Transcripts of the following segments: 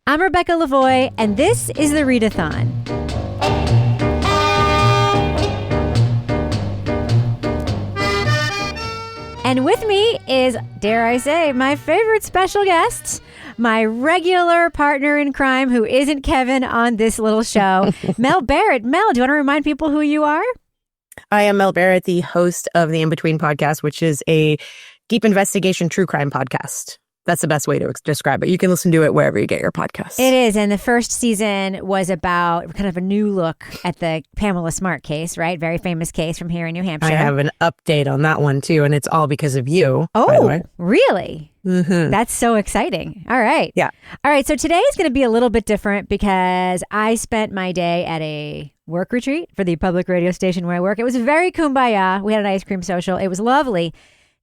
I'm Rebecca Lavoie, and this is the Readathon. And with me is, dare I say, my favorite special guest, my regular partner in crime who isn't Kevin on this little show, Mel Barrett. Mel, do you want to remind people who you are? I am Mel Barrett, the host of the In Between podcast, which is a deep investigation true crime podcast. That's the best way to describe it. You can listen to it wherever you get your podcasts. It is. And the first season was about kind of a new look at the Pamela Smart case, right? Very famous case from here in New Hampshire. I have an update on that one, too, and it's all because of you, by the way. Really? Mm-hmm. That's so exciting. All right. Yeah. All right. So today is going to be a little bit different because I spent my day at a work retreat for the public radio station where I work. It was very kumbaya. We had an ice cream social. It was lovely.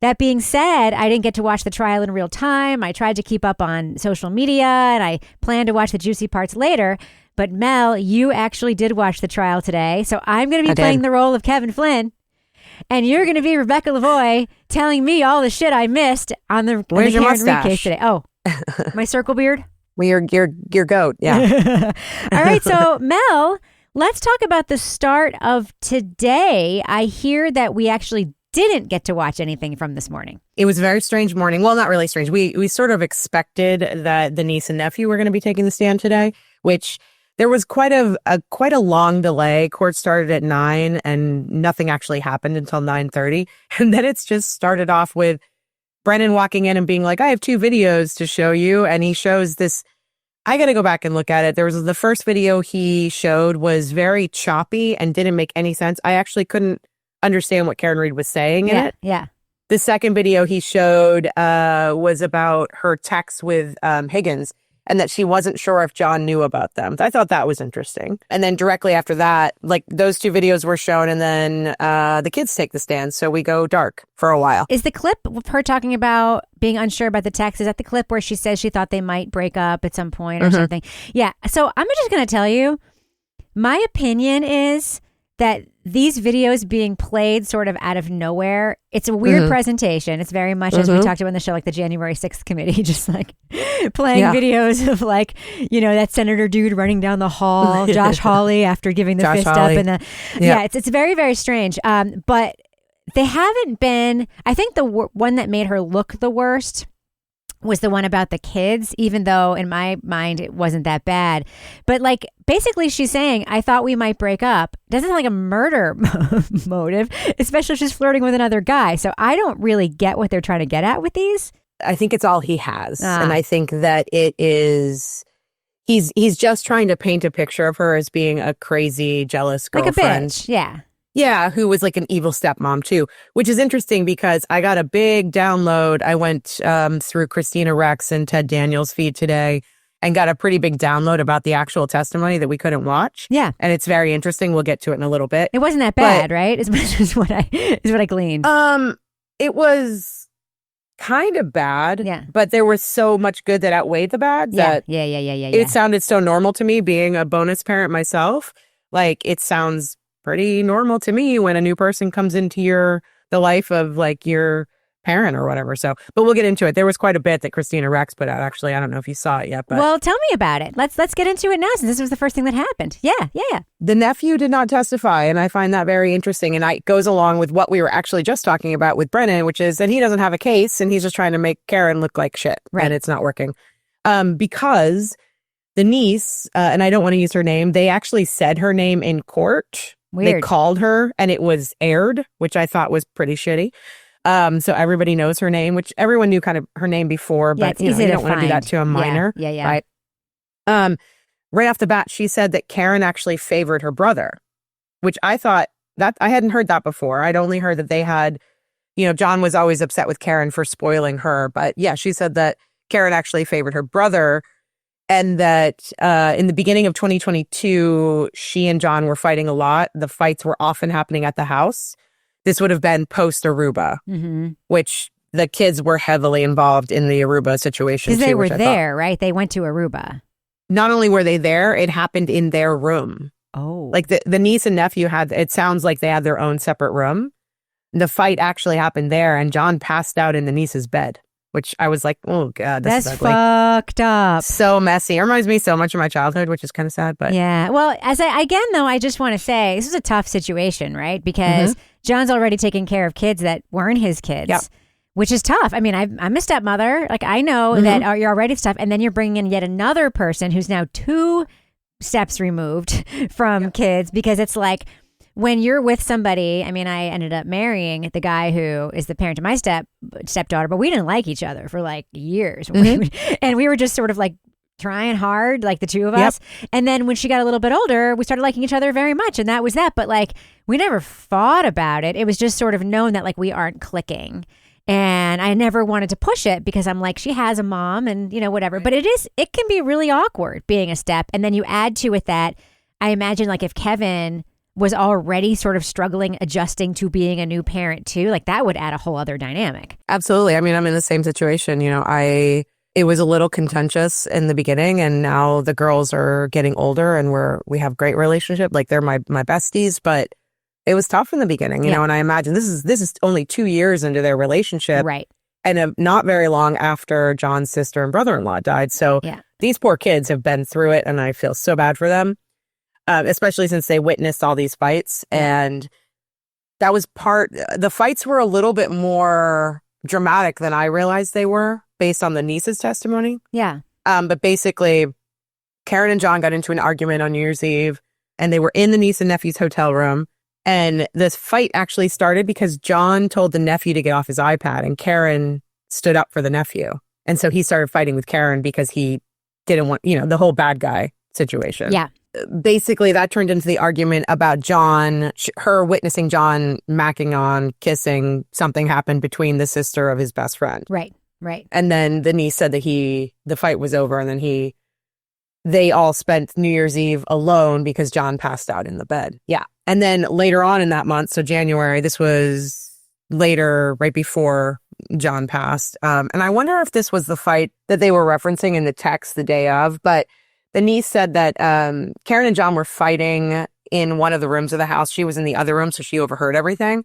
That being said, I didn't get to watch the trial in real time. I tried to keep up on social media, and I plan to watch the juicy parts later. But Mel, you actually did watch the trial today. So I'm going to be playing the role of Kevin Flynn. And you're going to be Rebecca Lavoie telling me all the shit I missed on the Where's your Karen Reed mustache? case today. Oh, my circle beard? Well, your goat, yeah. All right, so Mel, let's talk about the start of today. I hear that we actually didn't get to watch anything from this morning. It was a very strange morning. Well, not really strange. We sort of expected that the niece and nephew were going to be taking the stand today, which there was quite a long delay. Court started at 9 and nothing actually happened until 9:30. And then it's just started off with Brennan walking in and being like, I have 2 videos to show you. And he shows this. I got to go back and look at it. There was the first video he showed was very choppy and didn't make any sense. I actually couldn't understand what Karen Reed was saying in it. Yeah. The second video he showed was about her text with Higgins and that she wasn't sure if John knew about them. I thought that was interesting. And then directly after that, like those 2 videos were shown and then the kids take the stand. So we go dark for a while. Is the clip of her talking about being unsure about the text, is that the clip where she says she thought they might break up at some point or something? Yeah. So I'm just going to tell you, my opinion is that these videos being played sort of out of nowhere, it's a weird presentation. It's very much, as we talked about in the show, like the January 6th committee, just like playing videos of like, you know, that senator dude running down the hall, Josh Hawley, after giving the fist Hawley. up. And it's very, very strange. But they haven't been, I think the one that made her look the worst was the one about the kids, even though in my mind it wasn't that bad. But like basically she's saying, I thought we might break up. Doesn't sound like a murder motive, especially if she's flirting with another guy. So I don't really get what they're trying to get at with these. I think it's all he has. And I think that it is, he's just trying to paint a picture of her as being a crazy, jealous girlfriend. Like a bitch, yeah. Yeah, who was like an evil stepmom too, which is interesting because I got a big download. I went through Christina Rex and Ted Daniels' feed today and got a pretty big download about the actual testimony that we couldn't watch. Yeah. And it's very interesting. We'll get to it in a little bit. It wasn't that bad, right? Is what I gleaned. It was kind of bad. Yeah. But there was so much good that outweighed the bad. Yeah. It sounded so normal to me being a bonus parent myself. Like it sounds pretty normal to me when a new person comes into the life of like your parent or whatever. So, but we'll get into it. There was quite a bit that Christina Rex put out. Actually, I don't know if you saw it yet, but well, tell me about it. Let's get into it now, since this was the first thing that happened. Yeah. The nephew did not testify, and I find that very interesting. And it goes along with what we were actually just talking about with Brennan, which is that he doesn't have a case, and he's just trying to make Karen look like shit, right. And it's not working because the niece, and I don't want to use her name. They actually said her name in court. Weird. They called her and it was aired, which I thought was pretty shitty. So everybody knows her name, which everyone knew kind of her name before, but you don't want to do that to a minor. Yeah. Right. Right off the bat, she said that Karen actually favored her brother, which I thought that I hadn't heard that before. I'd only heard that they had, John was always upset with Karen for spoiling her. But yeah, she said that Karen actually favored her brother. And that in the beginning of 2022, she and John were fighting a lot. The fights were often happening at the house. This would have been post Aruba, which the kids were heavily involved in the Aruba situation. Because they were there, right? They went to Aruba. Not only were they there, it happened in their room. Oh. Like the niece and nephew it sounds like they had their own separate room. The fight actually happened there, and John passed out in the niece's bed. which I was like, oh God, this That's is ugly. fucked up. So messy. It reminds me so much of my childhood, which is kind of sad, but Yeah. Well, again, though, I just want to say this is a tough situation, right? Because John's already taking care of kids that weren't his kids. Yep. Which is tough. I mean, I'm a stepmother. Like, I know that you're already tough. And then you're bringing in yet another person who's now 2 steps removed from kids, because it's like when you're with somebody. I mean, I ended up marrying the guy who is the parent of my stepdaughter, but we didn't like each other for like years. And we were just sort of like trying hard, like the 2 of us. And then when she got a little bit older, we started liking each other very much. And that was that. But like, we never fought about it. It was just sort of known that like we aren't clicking. And I never wanted to push it because I'm like, she has a mom and, whatever. But it can be really awkward being a step. And then you add to it that I imagine like if Kevin was already sort of struggling, adjusting to being a new parent too, like that would add a whole other dynamic. Absolutely. I mean, I'm in the same situation. It was a little contentious in the beginning, and now the girls are getting older and we have great relationship. Like they're my besties, but it was tough in the beginning, and I imagine this is only 2 years into their relationship. Right. And not very long after John's sister and brother-in-law died. So these poor kids have been through it, and I feel so bad for them, especially since they witnessed all these fights. And that was the fights were a little bit more dramatic than I realized they were based on the niece's testimony. Yeah. But basically, Karen and John got into an argument on New Year's Eve, and they were in the niece and nephew's hotel room. And this fight actually started because John told the nephew to get off his iPad, and Karen stood up for the nephew. And so he started fighting with Karen because he didn't want, the whole bad guy situation. Yeah. Basically, that turned into the argument about John, her witnessing John macking on, kissing. Something happened between the sister of his best friend. Right. And then the niece said that the fight was over, and then they all spent New Year's Eve alone because John passed out in the bed. Yeah. And then later on in that month, so January, this was later, right before John passed. And I wonder if this was the fight that they were referencing in the text the day of. But the niece said that Karen and John were fighting in one of the rooms of the house. She was in the other room, so she overheard everything.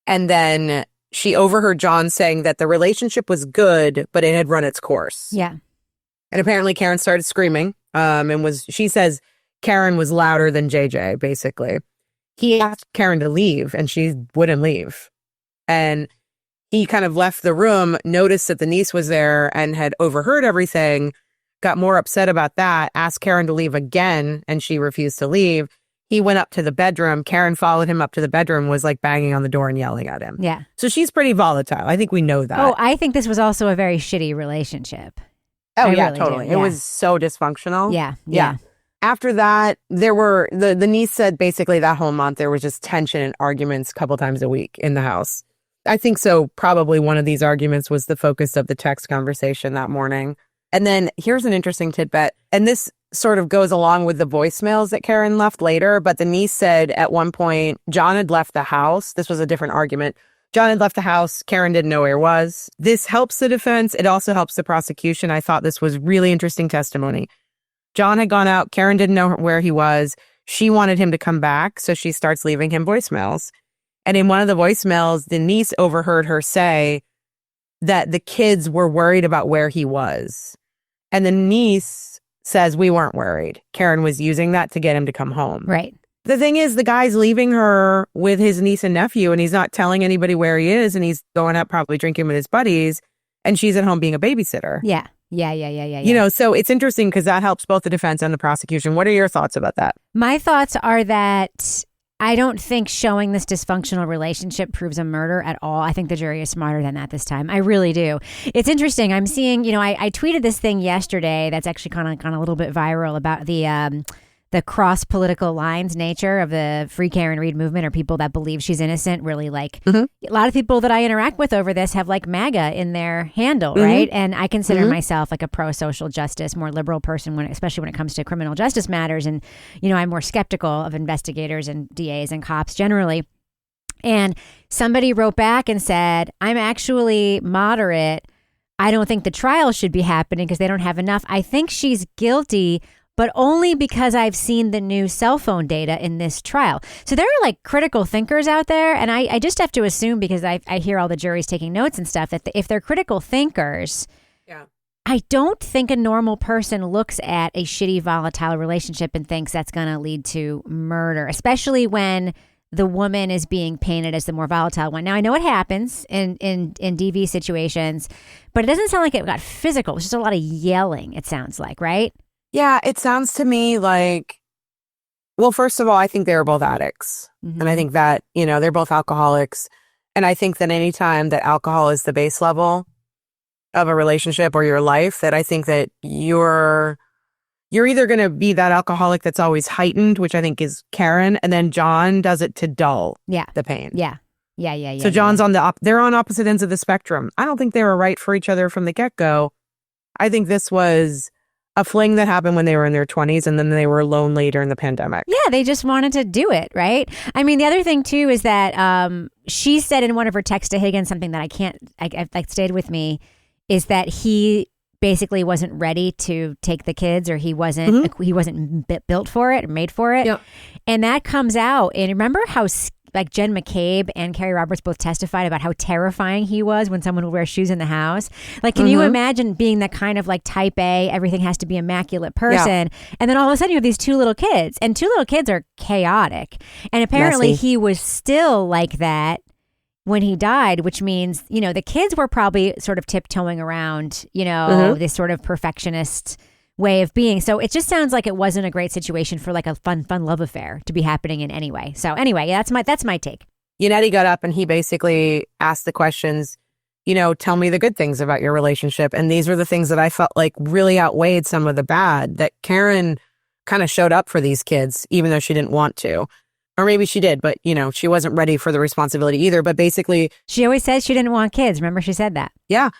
And then she overheard John saying that the relationship was good, but it had run its course. Yeah. And apparently Karen started screaming. She says Karen was louder than JJ, basically. He asked Karen to leave, and she wouldn't leave. And he kind of left the room, noticed that the niece was there and had overheard everything, got more upset about that, asked Karen to leave again, and she refused to leave. He went up to the bedroom. Karen followed him up to the bedroom, was like banging on the door and yelling at him. Yeah. So she's pretty volatile. I think we know that. Oh, I think this was also a very shitty relationship. Oh, I yeah, really totally. do. Yeah. It was so dysfunctional. Yeah. After that, there were, the niece said basically that whole month, there was just tension and arguments a couple times a week in the house. I think so. Probably one of these arguments was the focus of the text conversation that morning. And then here's an interesting tidbit. And this sort of goes along with the voicemails that Karen left later. But the niece said at one point, John had left the house. This was a different argument. John had left the house. Karen didn't know where he was. This helps the defense. It also helps the prosecution. I thought this was really interesting testimony. John had gone out. Karen didn't know where he was. She wanted him to come back. So she starts leaving him voicemails. And in one of the voicemails, the niece overheard her say that the kids were worried about where he was. And the niece says, we weren't worried. Karen was using that to get him to come home. Right. The thing is, the guy's leaving her with his niece and nephew, and he's not telling anybody where he is, and he's going out probably drinking with his buddies, and she's at home being a babysitter. Yeah. So it's interesting because that helps both the defense and the prosecution. What are your thoughts about that? My thoughts are that I don't think showing this dysfunctional relationship proves a murder at all. I think the jury is smarter than that this time. I really do. It's interesting. I'm seeing, I tweeted this thing yesterday that's actually kind of gone a little bit viral about the cross political lines nature of the Free Karen Read movement, or people that believe she's innocent. Really, like a lot of people that I interact with over this have like MAGA in their handle, right? And I consider myself like a pro social justice, more liberal person especially when it comes to criminal justice matters. And I'm more skeptical of investigators and DAs and cops generally. And somebody wrote back and said, "I'm actually moderate. I don't think the trial should be happening because they don't have enough. I think she's guilty, but only because I've seen the new cell phone data in this trial. So there are like critical thinkers out there, and I just have to assume, because I hear all the juries taking notes and stuff, that if they're critical thinkers, I don't think a normal person looks at a shitty, volatile relationship and thinks that's going to lead to murder, especially when the woman is being painted as the more volatile one. Now, I know it happens in DV situations, but it doesn't sound like it got physical. It's just a lot of yelling, it sounds like, right? Yeah, it sounds to me like, well, first of all, I think they were both addicts. Mm-hmm. And I think that, they're both alcoholics. And I think that anytime that alcohol is the base level of a relationship or your life, that I think that you're either going to be that alcoholic that's always heightened, which I think is Karen, and then John does it to dull the pain. Yeah. So John's they're on opposite ends of the spectrum. I don't think they were right for each other from the get-go. I think this was a fling that happened when they were in their 20s, and then they were alone later in the pandemic. Yeah, they just wanted to do it, right? I mean, the other thing, too, is that she said in one of her texts to Higgins something that I stayed with me, is that he basically wasn't ready to take the kids, or he wasn't built for it or made for it. Yep. And that comes out. And remember how like Jen McCabe and Carrie Roberts both testified about how terrifying he was when someone would wear shoes in the house. Like, can you imagine being that kind of like type A, everything has to be immaculate person. And then all of a sudden you have these two little kids, and two little kids are chaotic. And apparently he was still like that when he died, which means, the kids were probably sort of tiptoeing around, this sort of perfectionist way of being. So it just sounds like it wasn't a great situation for like a fun love affair to be happening in any way. So anyway, that's my take. Yannetti got up and he basically asked the questions, tell me the good things about your relationship. And these were the things that I felt like really outweighed some of the bad, that Karen kind of showed up for these kids, even though she didn't want to. Or maybe she did, but, she wasn't ready for the responsibility either. But basically, she always says she didn't want kids. Remember, she said that. Yeah.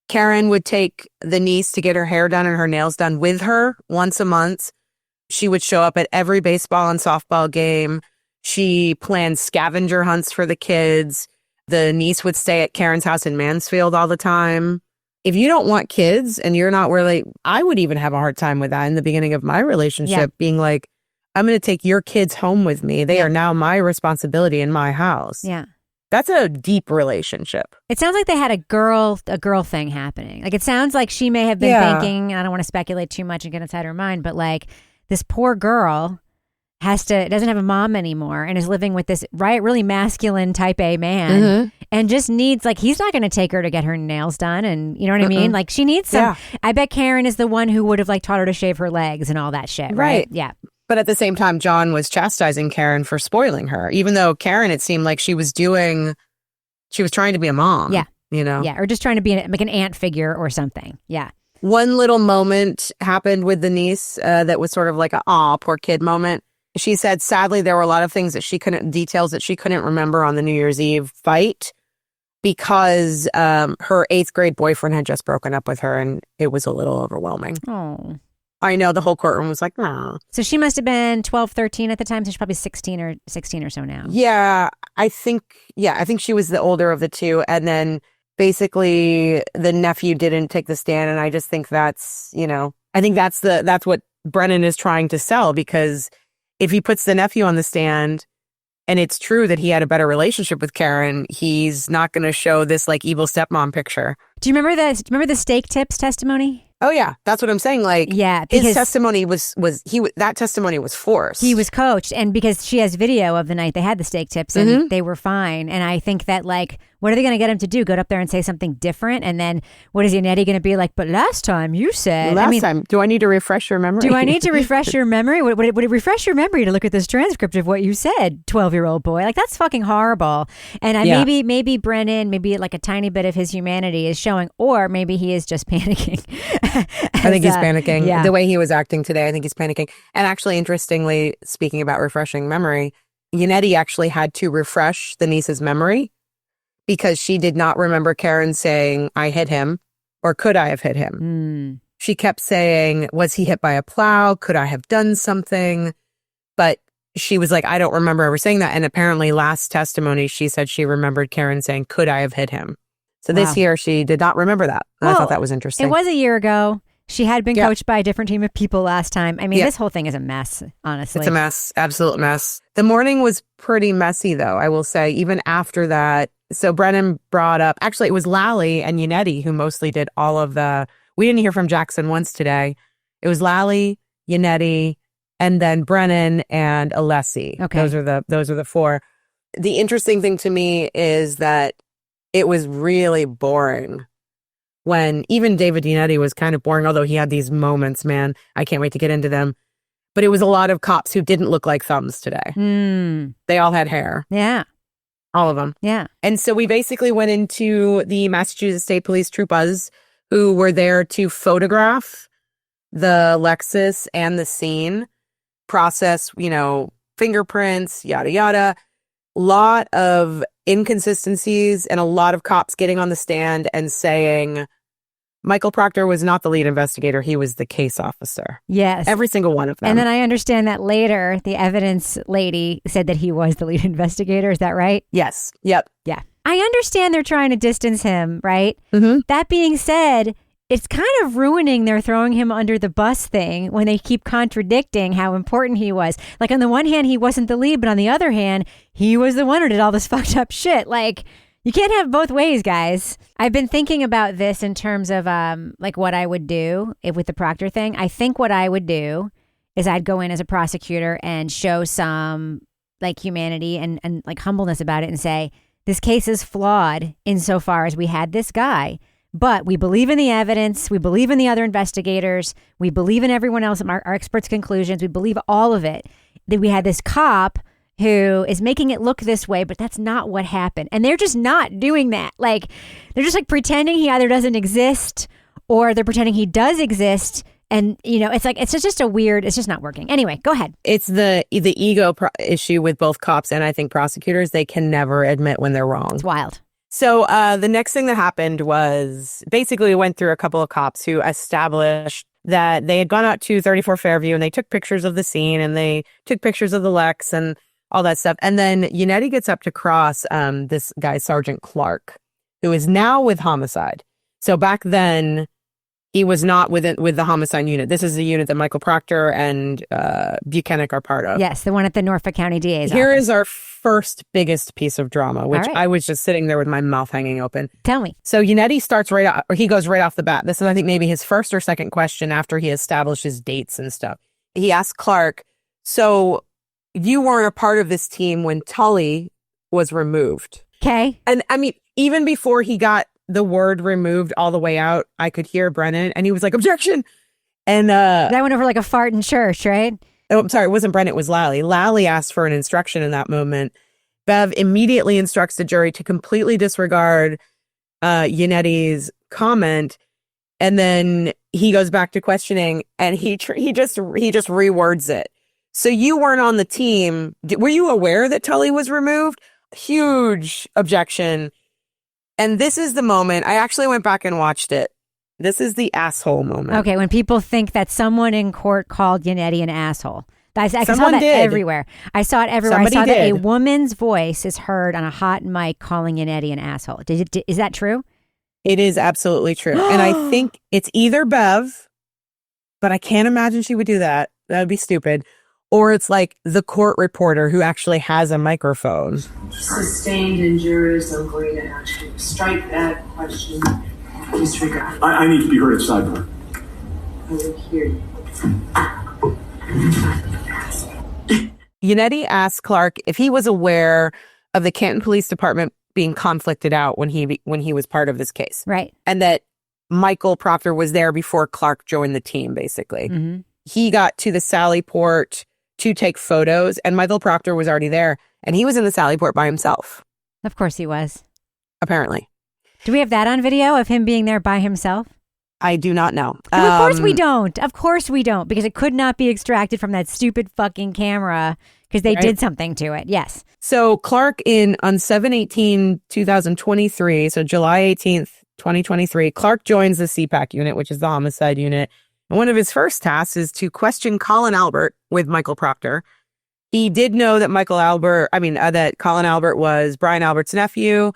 Karen would take the niece to get her hair done and her nails done with her once a month. She would show up at every baseball and softball game. She planned scavenger hunts for the kids. The niece would stay at Karen's house in Mansfield all the time. If you don't want kids and you're not really, I would even have a hard time with that in the beginning of my relationship, being like, I'm going to take your kids home with me. They are now my responsibility in my house. Yeah. That's a deep relationship. It sounds like they had a girl thing happening. Like, it sounds like she may have been thinking, I don't want to speculate too much and get inside her mind, but like, this poor girl doesn't have a mom anymore and is living with this really masculine type A man and just needs, like, he's not going to take her to get her nails done. And you know what I mean? Like, she needs some, I bet Karen is the one who would have like taught her to shave her legs and all that shit. Right. Yeah. But at the same time, John was chastising Karen for spoiling her, even though Karen, it seemed like she was trying to be a mom. Yeah. Yeah. Or just trying to be like an aunt figure or something. Yeah. One little moment happened with the niece that was sort of like a poor kid moment. She said, sadly, there were a lot of things that details that she couldn't remember on the New Year's Eve fight because her 8th grade boyfriend had just broken up with her, and it was a little overwhelming. Oh. I know, the whole courtroom was like, no. So she must have been 12, 13 at the time. So she's probably 16 or so now. Yeah, I think she was the older of the two. And then basically the nephew didn't take the stand. And I just think that's what Brennan is trying to sell, because if he puts the nephew on the stand and it's true that he had a better relationship with Karen, he's not going to show this like evil stepmom picture. Do you remember the steak tips testimony? Oh yeah, that's what I'm saying. Like, his testimony that testimony was forced. He was coached, and because she has video of the night they had the steak tips, and they were fine. And I think that, like, what are they going to get him to do? Go up there and say something different? And then what is Yannetti going to be like? But last time you said, do I need to refresh your memory? Do I need to refresh your memory? Would it refresh your memory to look at this transcript of what you said, 12-year-old boy? Like, that's fucking horrible. And maybe Brennan, maybe like a tiny bit of his humanity is showing, or maybe he is just panicking. I think he's panicking. Yeah. The way he was acting today, I think he's panicking. And actually, interestingly, speaking about refreshing memory, Yannetti actually had to refresh the niece's memory because she did not remember Karen saying, I hit him, or could I have hit him? She kept saying, was he hit by a plow? Could I have done something? But she was like, I don't remember ever saying that. And apparently last testimony, she said she remembered Karen saying, could I have hit him? So this year, she did not remember that. And I thought that was interesting. It was a year ago. She had been coached by a different team of people last time. I mean, this whole thing is a mess, honestly. It's a mess. Absolute mess. The morning was pretty messy, though, I will say, even after that. So Brennan brought up, actually, it was Lally and Yannetti who mostly did all of we didn't hear from Jackson once today. It was Lally, Yannetti, and then Brennan and Alessi. Okay. Those are the four. The interesting thing to me is that it was really boring. When even David Yannetti was kind of boring, although he had these moments, man, I can't wait to get into them. But it was a lot of cops who didn't look like thumbs today. They all had hair. Yeah. All of them. Yeah. And so we basically went into the Massachusetts State Police Troopers who were there to photograph the Lexus and the scene, process, fingerprints, yada, yada. Lot of inconsistencies and a lot of cops getting on the stand and saying Michael Proctor was not the lead investigator. He was the case officer. Yes. Every single one of them. And then I understand that later the evidence lady said that he was the lead investigator. Is that right? Yes. Yep. Yeah. I understand they're trying to distance him, right? Mm-hmm. That being said, it's kind of ruining their throwing him under the bus thing when they keep contradicting how important he was. Like, on the one hand, he wasn't the lead, but on the other hand, he was the one who did all this fucked up shit. Like, you can't have both ways, guys. I've been thinking about this in terms of what I would do with the Proctor thing. I think what I would do is I'd go in as a prosecutor and show some humanity and humbleness about it and say, this case is flawed insofar as we had this guy. But we believe in the evidence. We believe in the other investigators. We believe in everyone else, our experts' conclusions. We believe all of it. That we had this cop who is making it look this way, but that's not what happened. And they're just not doing that. They're just pretending he either doesn't exist or they're pretending he does exist. And, it's just it's just not working. Anyway, go ahead. It's the ego issue with both cops and I think prosecutors. They can never admit when they're wrong. It's wild. So the next thing that happened was basically we went through a couple of cops who established that they had gone out to 34 Fairview and they took pictures of the scene and they took pictures of the Lex and all that stuff. And then Yannetti gets up to cross this guy, Sergeant Clark, who is now with Homicide. So back then, he was not with the Homicide unit. This is the unit that Michael Proctor and Buchanan are part of. Yes, the one at the Norfolk County DA's Here office. is our first biggest piece of drama, which I was just sitting there with my mouth hanging open. Tell me. So Yannetti he goes right off the bat. This is, I think, maybe his first or second question after he establishes dates and stuff. He asks Clark, so you weren't a part of this team when Tully was removed. Okay. And I mean, even before he got the word removed all the way out, I could hear Brennan and he was like, objection. And that went over like a fart in church, right? Oh, I'm sorry. It wasn't Brennan. It was Lally. Lally asked for an instruction in that moment. Bev immediately instructs the jury to completely disregard Yannetti's comment. And then he goes back to questioning and he just rewords it. So you weren't on the team. Were you aware that Tully was removed? Huge objection. And this is the moment. I actually went back and watched it. This is the asshole moment. Okay, when people think that someone in court called Yannetti an asshole. I saw Someone that did. everywhere. I saw it everywhere. Somebody I saw that a did. woman's voice is heard on a hot mic calling Yannetti an asshole. Is that true? It is absolutely true. And I think it's either Bev, but I can't imagine she would do that. That would be stupid. Or it's like the court reporter who actually has a microphone. Sustained injuries, I'm going to actually strike that question. Disregard. I need to be heard at sidebar. I will hear you. Yannetti asked Clark if he was aware of the Canton Police Department being conflicted out when he was part of this case. Right. And that Michael Proctor was there before Clark joined the team, basically. Mm-hmm. He got to the Sallyport to take photos, and Michael Proctor was already there, and he was in the Sallyport by himself. Of course he was. Apparently. Do we have that on video of him being there by himself? I do not know. No, of course we don't. Of course we don't, because it could not be extracted from that stupid fucking camera because they did something to it. Yes. So Clark on 7/18/2023, so July 18th, 2023, Clark joins the CPAC unit, which is the homicide unit. And one of his first tasks is to question Colin Albert with Michael Proctor. He did know that that Colin Albert was Brian Albert's nephew.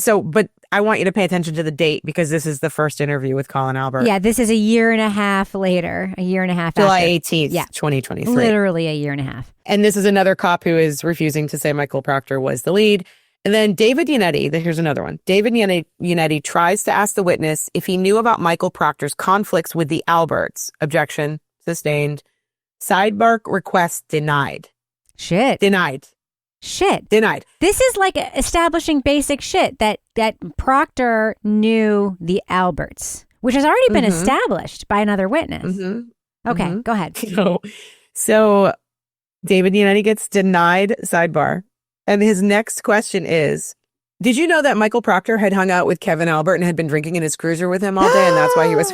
But I want you to pay attention to the date because this is the first interview with Colin Albert. Yeah, this is a year and a half later, a year and a half July after. 18th, 2023. Literally a year and a half. And this is another cop who is refusing to say Michael Proctor was the lead. And then David Yannetti, here's another one. David Yannetti tries to ask the witness if he knew about Michael Proctor's conflicts with the Alberts. Objection sustained. Sidebar request denied. Shit. Denied. This is like establishing basic shit that Proctor knew the Alberts, which has already been established by another witness. Okay, go ahead. So David Yannetti gets denied sidebar. And his next question is, did you know that Michael Proctor had hung out with Kevin Albert and had been drinking in his cruiser with him all day? And that's why he was...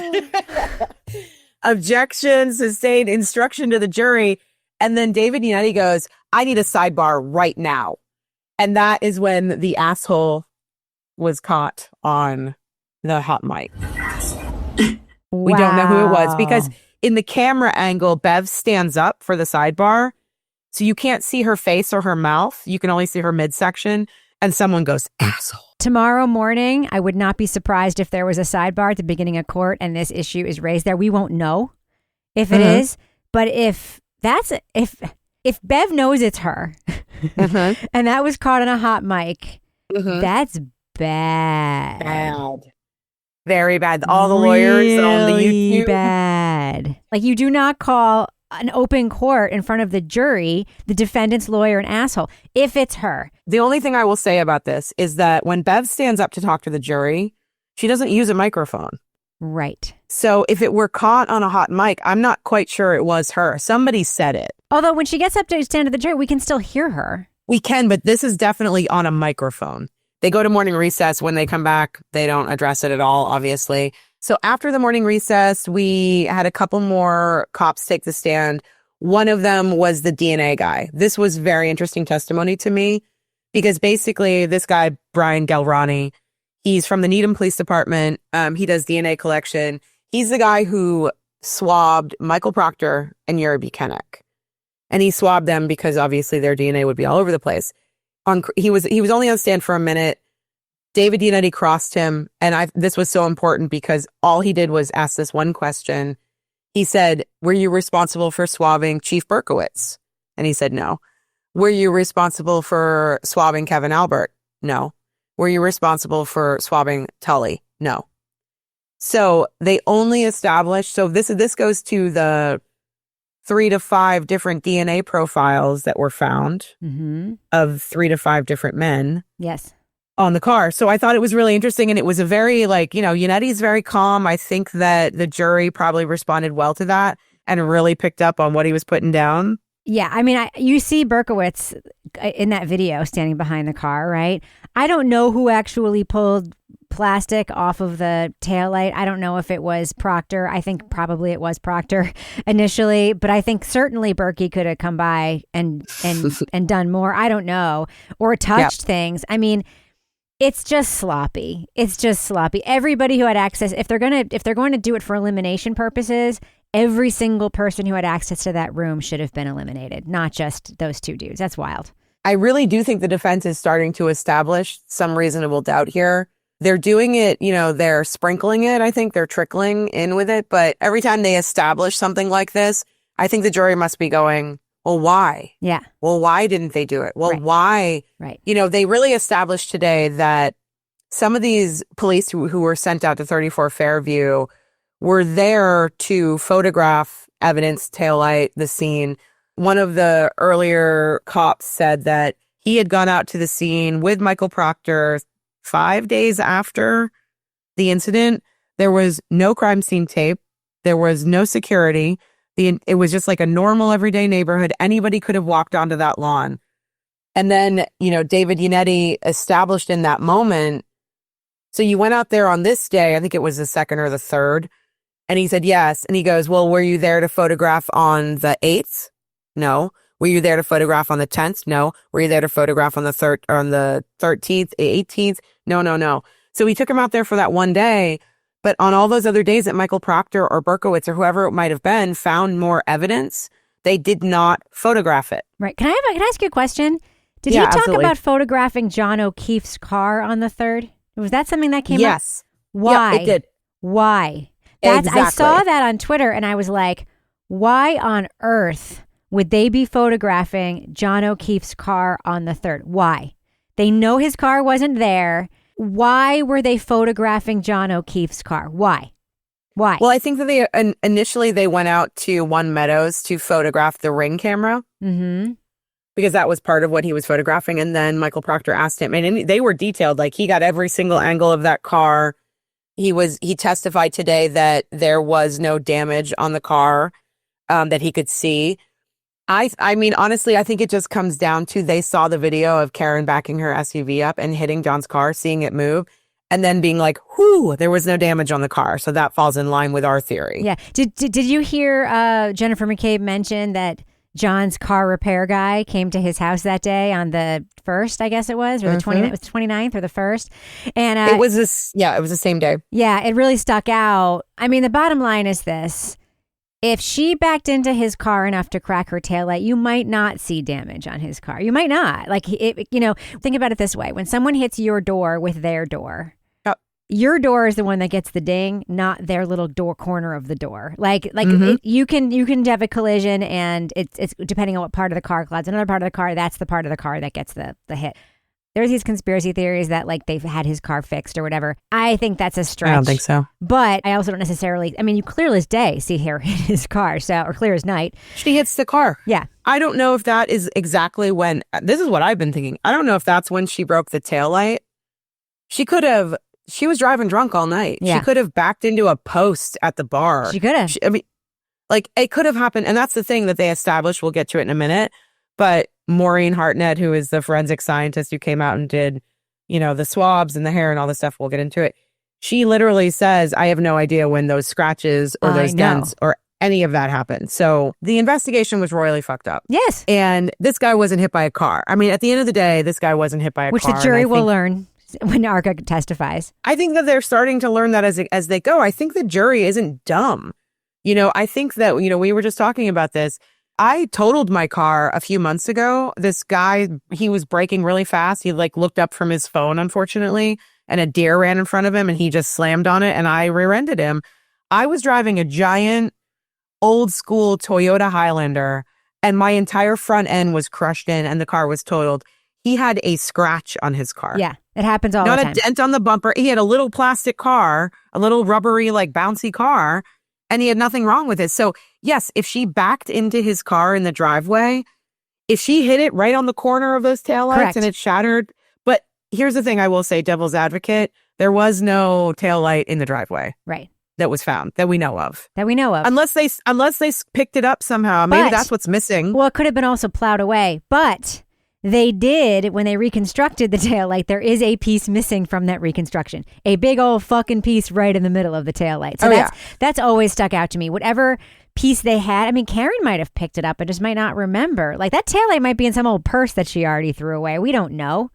Objection sustained, instruction to the jury. And then David Yannetti goes, I need a sidebar right now. And that is when the asshole was caught on the hot mic. We don't know who it was because in the camera angle, Bev stands up for the sidebar. So you can't see her face or her mouth. You can only see her midsection. And someone goes, asshole. Tomorrow morning, I would not be surprised if there was a sidebar at the beginning of court and this issue is raised there. We won't know if it is. But if Bev knows it's her and that was caught on a hot mic, that's bad. Bad. Very bad. All the lawyers on the YouTube. Bad. Like, you do not call an open court in front of the jury, the defendant's lawyer, an asshole, if it's her. The only thing I will say about this is that when Bev stands up to talk to the jury, she doesn't use a microphone. Right. So if it were caught on a hot mic, I'm not quite sure it was her. Somebody said it. Although when she gets up to stand to the jury, we can still hear her. We can, but this is definitely on a microphone. They go to morning recess. When they come back, they don't address it at all, obviously. So after the morning recess, we had a couple more cops take the stand. One of them was the DNA guy. This was very interesting testimony to me because basically this guy, Brian Galrani, he's from the Needham Police Department. He does DNA collection. He's the guy who swabbed Michael Proctor and Yuri Buchanan. And he swabbed them because obviously their DNA would be all over the place. He was only on stand for a minute. David Yannetti crossed him, and this was so important because all he did was ask this one question. He said, were you responsible for swabbing Chief Berkowitz? And he said, no. Were you responsible for swabbing Kevin Albert? No. Were you responsible for swabbing Tully? No. So they only established, so this goes to the 3 to 5 different DNA profiles that were found of 3 to 5 different men. Yes. On the car. So I thought it was really interesting. And it was a very Yannetti's very calm. I think that the jury probably responded well to that and really picked up on what he was putting down. Yeah. I mean, you see Berkowitz in that video standing behind the car, right? I don't know who actually pulled plastic off of the taillight. I don't know if it was Proctor. I think probably it was Proctor initially, but I think certainly Berkey could have come by and done more. I don't know. Or touched things. I mean, it's just sloppy. Everybody who had access, if they're going to do it for elimination purposes, every single person who had access to that room should have been eliminated, not just those two dudes. That's wild. I really do think the defense is starting to establish some reasonable doubt here. They're doing it, they're sprinkling it. I think they're trickling in with it. But every time they establish something like this, I think the jury must be going, well, why? Yeah. Well, why didn't they do it? Well, why? Right. They really established today that some of these police who were sent out to 34 Fairview were there to photograph evidence, taillight, the scene. One of the earlier cops said that he had gone out to the scene with Michael Proctor 5 days after the incident. There was no crime scene tape. There was no security. It was just like a normal everyday neighborhood. Anybody could have walked onto that lawn. And then, David Yannetti established in that moment. So you went out there on this day, I think it was the 2nd or the 3rd. And he said, yes. And he goes, well, were you there to photograph on the 8th? No. Were you there to photograph on the 10th? No. Were you there to photograph on the 13th, 18th? No. So we took him out there for that one day. But on all those other days that Michael Proctor or Berkowitz or whoever it might have been found more evidence, they did not photograph it. Right. Can I ask you a question? Did you talk about photographing John O'Keefe's car on the 3rd? Was that something that came up? Yes. Why? Yep, it did. Why? Exactly. I saw that on Twitter and I was like, why on earth would they be photographing John O'Keefe's car on the 3rd? Why? They know his car wasn't there. Why were they photographing John O'Keefe's car? Why? Why? Well, I think that they initially they went out to One Meadows to photograph the Ring camera. Mm-hmm. Because that was part of what he was photographing. And then Michael Proctor asked him, and they were detailed, like he got every single angle of that car. He testified today that there was no damage on the car that he could see. I mean, honestly, I think it just comes down to they saw the video of Karen backing her SUV up and hitting John's car, seeing it move, and then being like, whew, there was no damage on the car. So that falls in line with our theory. Yeah. Did you hear Jennifer McCabe mention that John's car repair guy came to his house that day on the 1st, I guess it was, or the 29th or the 1st. And it was it was the same day. Yeah, it really stuck out. I mean, the bottom line is this. If she backed into his car enough to crack her taillight, you might not see damage on his car. You might not. Like, think about it this way. When someone hits your door with their door, your door is the one that gets the ding, not their little door corner of the door. You can have a collision, and it's depending on what part of the car collides. Another part of the car, that's the part of the car that gets the hit. There's these conspiracy theories that like they've had his car fixed or whatever. I think that's a stretch. I don't think so. But I also don't necessarily. I mean, you clear as day see her hit his car, or clear as night. She hits the car. Yeah. I don't know if that is exactly when. This is what I've been thinking. I don't know if that's when she broke the taillight. She could have. She was driving drunk all night. Yeah. She could have backed into a post at the bar. She could have. It could have happened. And that's the thing that they established. We'll get to it in a minute. But Maureen Hartnett, who is the forensic scientist who came out and did, the swabs and the hair and all this stuff, we'll get into it. She literally says, I have no idea when those scratches or those dents or any of that happened. So the investigation was royally fucked up. Yes. And this guy wasn't hit by a car. I mean, at the end of the day, this guy wasn't hit by a car. Which the jury will learn when Arca testifies. I think that they're starting to learn that as they go. I think the jury isn't dumb. I think that, we were just talking about this. I totaled my car a few months ago. This guy, he was braking really fast. He looked up from his phone, unfortunately, and a deer ran in front of him and he just slammed on it and I rear-ended him. I was driving a giant old school Toyota Highlander and my entire front end was crushed in and the car was totaled. He had a scratch on his car. Yeah, it happens all the time. Not a dent on the bumper. He had a little plastic car, a little rubbery, bouncy car, and he had nothing wrong with it. So, yes, if she backed into his car in the driveway, if she hit it right on the corner of those taillights Correct. And it shattered. But here's the thing I will say, devil's advocate, there was no taillight in the driveway. Right. That was found, that we know of. Unless they picked it up somehow. Maybe that's what's missing. Well, it could have been also plowed away. But they did, when they reconstructed the taillight, there is a piece missing from that reconstruction. A big old fucking piece right in the middle of the taillight. So that's always stuck out to me. Whatever piece they had, I mean, Karen might have picked it up and just might not remember. That taillight might be in some old purse that she already threw away. We don't know.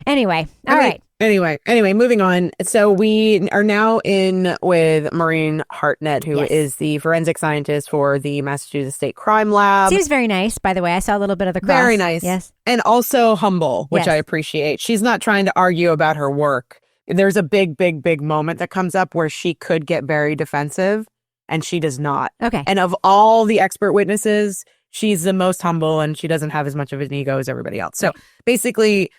Anyway, all right. Anyway, moving on. So we are now in with Maureen Hartnett, who is the forensic scientist for the Massachusetts State Crime Lab. Seems very nice, by the way. I saw a little bit of the cross. Very nice. Yes. And also humble, which I appreciate. She's not trying to argue about her work. There's a big, big, big moment that comes up where she could get very defensive, and she does not. Okay. And of all the expert witnesses, she's the most humble, and she doesn't have as much of an ego as everybody else. So basically,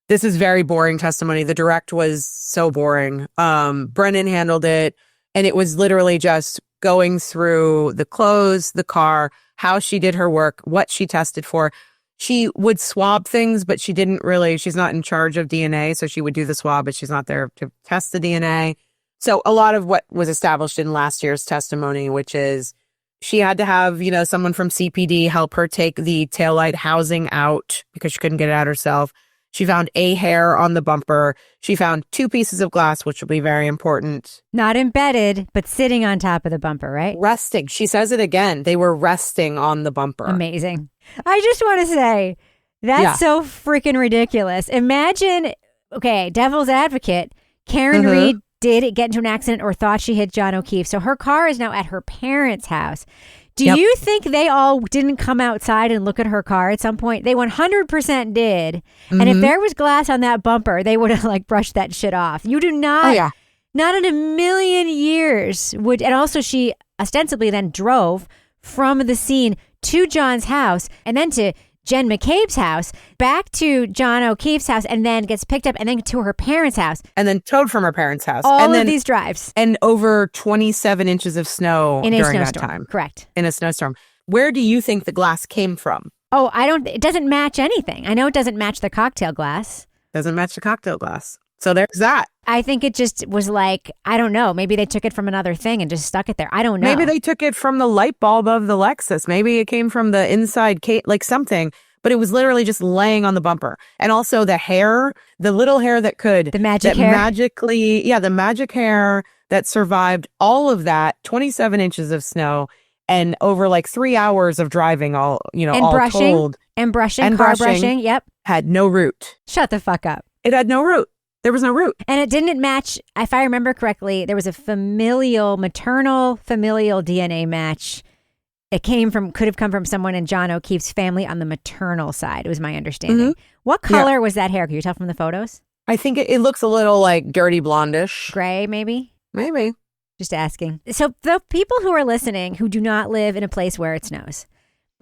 this is very boring testimony. The direct was so boring. Brennan handled it, and it was literally just going through the clothes, the car, how she did her work, what she tested for. She would swab things, but she's not in charge of DNA, so she would do the swab, but she's not there to test the DNA. So a lot of what was established in last year's testimony, which is she had to have, someone from CPD help her take the taillight housing out because she couldn't get it out herself. She found a hair on the bumper. She found 2 pieces of glass, which will be very important. Not embedded, but sitting on top of the bumper, right? Resting. She says it again. They were resting on the bumper. Amazing. I just want to say, that's so freaking ridiculous. Imagine, devil's advocate, Karen Reed did get into an accident or thought she hit John O'Keefe. So her car is now at her parents' house. Do you think they all didn't come outside and look at her car at some point? They 100% did. And if there was glass on that bumper, they would have like brushed that shit off. You do not. Oh, yeah. Not in a million years would. And also, she ostensibly then drove from the scene to John's house and then to Jen McCabe's house, back to John O'Keefe's house, and then gets picked up and then to her parents' house. And then towed from her parents' house. All of these drives. And over 27 inches of snow during that time. Correct. In a snowstorm. Where do you think the glass came from? Oh, it doesn't match anything. I know it doesn't match the cocktail glass. Doesn't match the cocktail glass. So there's that. I think it just was like, I don't know. Maybe they took it from another thing and just stuck it there. I don't know. Maybe they took it from the light bulb of the Lexus. Maybe it came from the inside case, like something. But it was literally just laying on the bumper. And also the hair, the little hair that could. The magic hair. The magic hair that survived all of that, 27 inches of snow and over like 3 hours of driving all brushing, told. And brushing, car brushing. Yep. Had no root. Shut the fuck up. It had no root. There was no root. And it didn't match, if I remember correctly, there was a maternal familial DNA match. It could have come from someone in John O'Keefe's family on the maternal side, was my understanding. What color was that hair? Can you tell from the photos? I think it looks a little like dirty blondish. Gray, maybe? Maybe. Just asking. So the people who are listening who do not live in a place where it snows,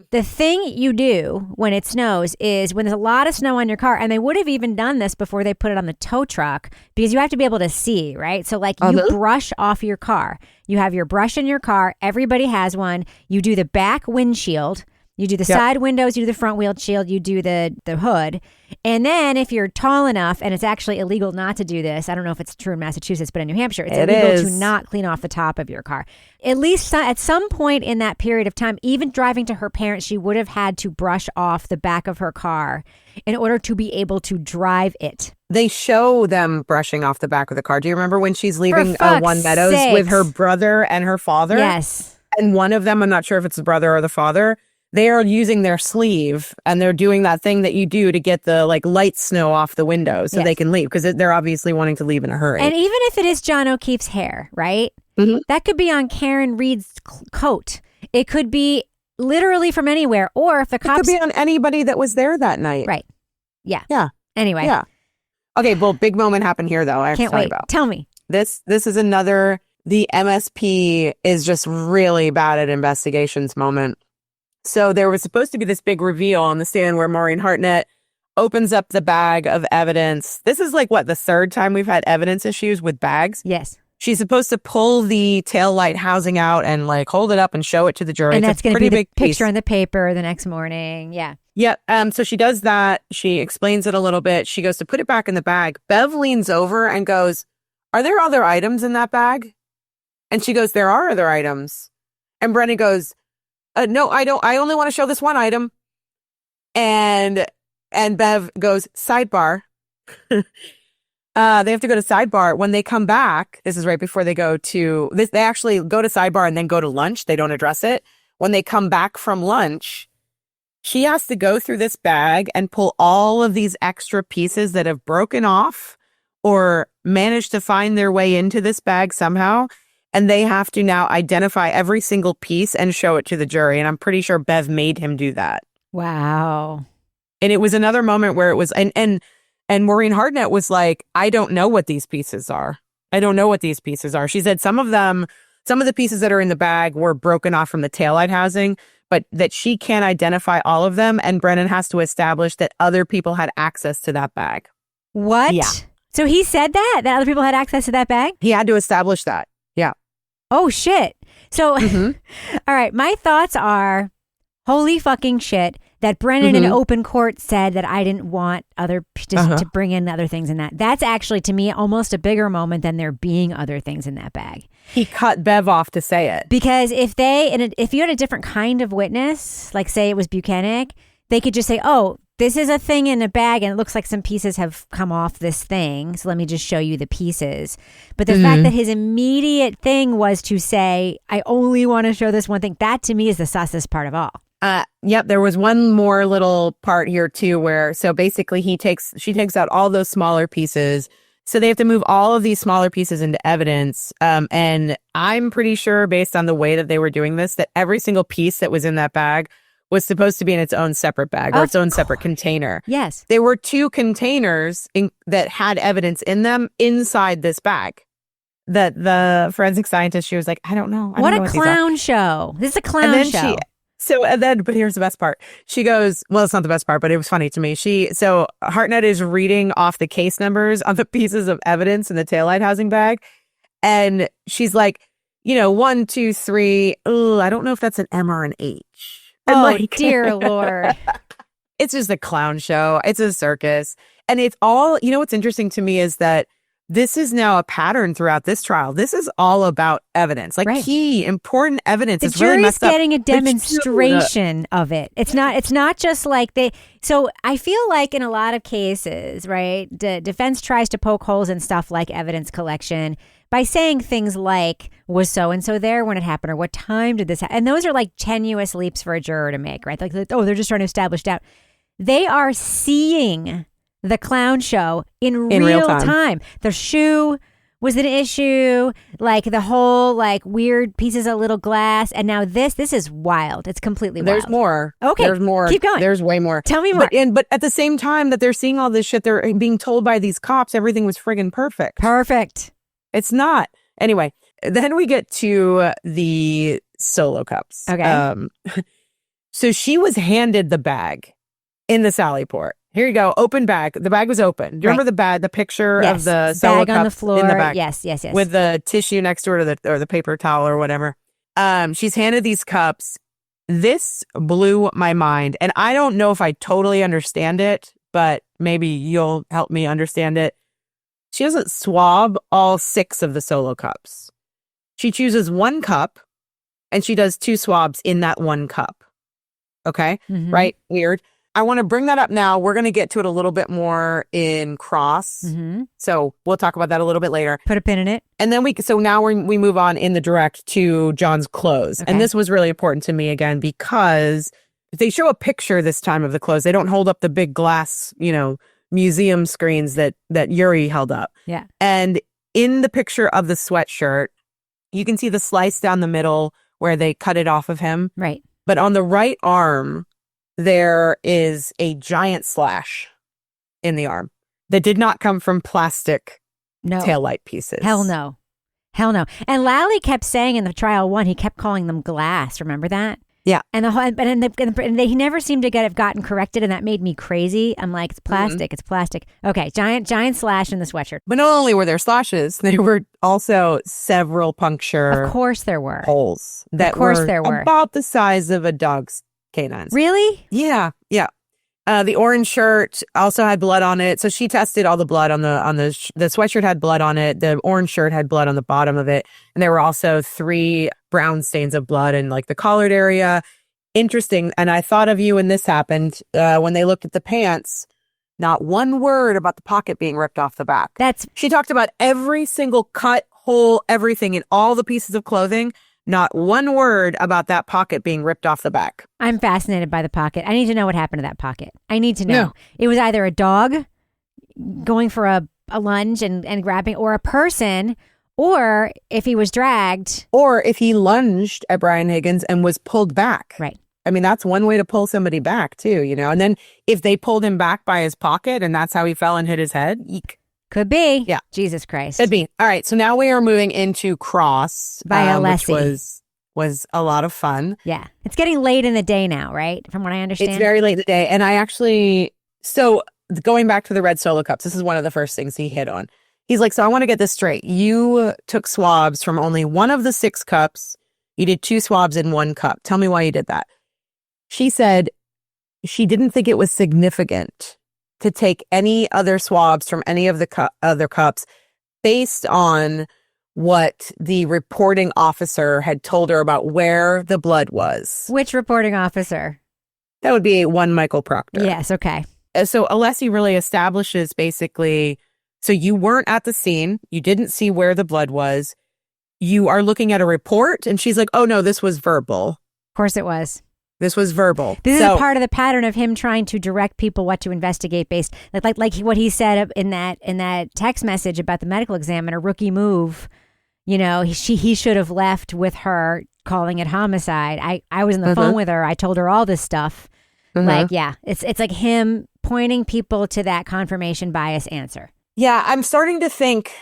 the thing you do when it snows is when there's a lot of snow on your car, and they would have even done this before they put it on the tow truck because you have to be able to see, right? So like you brush off your car. You have your brush in your car. Everybody has one. You do the back windshield. You do the side windows, you do the front windshield, you do the hood. And then if you're tall enough, and it's actually illegal not to do this, I don't know if it's true in Massachusetts, but in New Hampshire, it's illegal to not clean off the top of your car. At least at some point in that period of time, even driving to her parents, she would have had to brush off the back of her car in order to be able to drive it. They show them brushing off the back of the car. Do you remember when she's leaving One Meadows with her brother and her father? Yes. And one of them, I'm not sure if it's the brother or the father, they are using their sleeve and they're doing that thing that you do to get the like light snow off the window so they can leave because they're obviously wanting to leave in a hurry. And even if it is John O'Keefe's hair, right? That could be on Karen Reed's coat. It could be literally from anywhere. Or if the cops... It could be on anybody that was there that night. Right. Yeah. Yeah. Anyway. Yeah. Okay, well, big moment happened here though. I can't wait. Tell me. This is another... The MSP is just really bad at investigations moment. So there was supposed to be this big reveal on the stand where Maureen Hartnett opens up the bag of evidence. This is like, the third time we've had evidence issues with bags? Yes. She's supposed to pull the taillight housing out and like hold it up and show it to the jury. And that's going to be the picture piece in the paper the next morning. Yeah. Yeah. So she does that. She explains it a little bit. She goes to put it back in the bag. Bev leans over and goes, "Are there other items in that bag?" And she goes, "There are other items." And Brennan goes, "No, I don't. I only want to show this one item." And Bev goes, "Sidebar." They have to go to sidebar. When they come back, this is right before they go to this. They actually go to sidebar and then go to lunch. They don't address it. When they come back from lunch, she has to go through this bag and pull all of these extra pieces that have broken off or managed to find their way into this bag somehow. And they have to now identify every single piece and show it to the jury. And I'm pretty sure Bev made him do that. Wow. And it was another moment where it was, and Maureen Hartnett was like, "I don't know what these pieces are. I don't know what these pieces are." She said some of the pieces that are in the bag were broken off from the taillight housing, but that she can't identify all of them. And Brennan has to establish that other people had access to that bag. What? Yeah. So he said that other people had access to that bag? He had to establish that. Yeah. Oh, shit. So, all right. My thoughts are, holy fucking shit, that Brennan in open court said that I didn't want to bring in other things in that. That's actually, to me, almost a bigger moment than there being other things in that bag. He cut Bev off to say it. Because if you had a different kind of witness, like say it was Buchanan, they could just say, "Oh, this is a thing in a bag and it looks like some pieces have come off this thing. So let me just show you the pieces." But the fact that his immediate thing was to say, "I only want to show this one thing," that to me is the sussest part of all. Yep. There was one more little part here too, where so basically she takes out all those smaller pieces. So they have to move all of these smaller pieces into evidence. And I'm pretty sure, based on the way that they were doing this, that every single piece that was in that bag was supposed to be in its own separate bag or its own separate container. Yes. There were 2 containers that had evidence in them inside this bag. That the forensic scientist, she was like, I don't know. What a clown show. This is a clown show. But here's the best part. She goes, well, it's not the best part, but it was funny to me. So Hartnett is reading off the case numbers on the pieces of evidence in the taillight housing bag. And she's like, 1, 2, 3. I don't know if that's an M or an H. And dear Lord. It's just a clown show. It's a circus. And it's all, what's interesting to me is that this is now a pattern throughout this trial. This is all about evidence, key, important evidence. The it's really messed jury's getting a demonstration of it. It's not just like they. So I feel like in a lot of cases, right, the defense tries to poke holes in stuff like evidence collection by saying things like, was so-and-so there when it happened, or what time did this happen? And those are like tenuous leaps for a juror to make, right? Like, they're just trying to establish doubt. They are seeing the clown show in real time. The shoe was an issue, like the whole like weird pieces of little glass, and now this is wild. It's completely wild. There's more. Okay, there's more. Keep going. There's way more. Tell me more. But at the same time that they're seeing all this shit, they're being told by these cops everything was friggin' perfect. Perfect. It's not. Anyway, then we get to the solo cups. Okay. So she was handed the bag in the Sally port. Here you go. Open bag. The bag was open. Do you remember the picture of the solo bag on the cups floor? In the bag? Yes. With the tissue next to her or the paper towel or whatever. She's handed these cups. This blew my mind. And I don't know if I totally understand it, but maybe you'll help me understand it. She doesn't swab all 6 of the solo cups. She chooses 1 cup and she does 2 swabs in that 1 cup. Okay? Mm-hmm. Right? Weird. I want to bring that up now. We're going to get to it a little bit more in cross. Mm-hmm. So we'll talk about that a little bit later. Put a pin in it. And then now we move on in the direct to John's clothes. Okay. And this was really important to me again because they show a picture this time of the clothes. They don't hold up the big glass, museum screens that Yuri held up. Yeah. And in the picture of the sweatshirt, you can see the slice down the middle where they cut it off of him. Right. But on the right arm, there is a giant slash in the arm that did not come from plastic taillight pieces. Hell no. And Lally kept saying in the trial 1, he kept calling them glass. Remember that? Yeah. And he never seemed to have gotten corrected, and that made me crazy. I'm like, it's plastic. Mm-hmm. It's plastic. Okay, giant slash in the sweatshirt. But not only were there slashes, there were also several puncture. Of course there were holes that were about the size of a dog's canines. Really? Yeah. The orange shirt also had blood on it. So she tested all the blood on the sweatshirt had blood on it. The orange shirt had blood on the bottom of it. And there were also 3 brown stains of blood in like the collared area. Interesting. And I thought of you when this happened, when they looked at the pants, not one word about the pocket being ripped off the back. She talked about every single cut, hole, everything in all the pieces of clothing. Not one word about that pocket being ripped off the back. I'm fascinated by the pocket. I need to know what happened to that pocket. I need to know. No. It was either a dog going for a lunge and grabbing, or a person, or if he was dragged. Or if he lunged at Brian Higgins and was pulled back. Right. I mean, that's one way to pull somebody back too, And then if they pulled him back by his pocket and that's how he fell and hit his head, eek. Could be. Yeah. Jesus Christ. Could be. All right. So now we are moving into Cross. By Alessi. Which was a lot of fun. Yeah. It's getting late in the day now, right? From what I understand. It's very late in the day. And so going back to the red solo cups, this is one of the first things he hit on. He's like, so I want to get this straight. You took swabs from only one of the 6 cups. You did 2 swabs in 1 cup. Tell me why you did that. She said she didn't think it was significant to take any other swabs from any of the other cups based on what the reporting officer had told her about where the blood was. Which reporting officer? That would be one Michael Proctor. Yes, okay. So Alessi really establishes basically, so you weren't at the scene. You didn't see where the blood was. You are looking at a report. And she's like, oh, no, this was verbal. Of course it was. This was verbal. This is a part of the pattern of him trying to direct people what to investigate based, like what he said in that text message about the medical examiner, rookie move. You know, he should have left with her, calling it homicide. I was on the phone with her. I told her all this stuff. Like, yeah, it's like him pointing people to that confirmation bias answer. Yeah, I'm starting to think.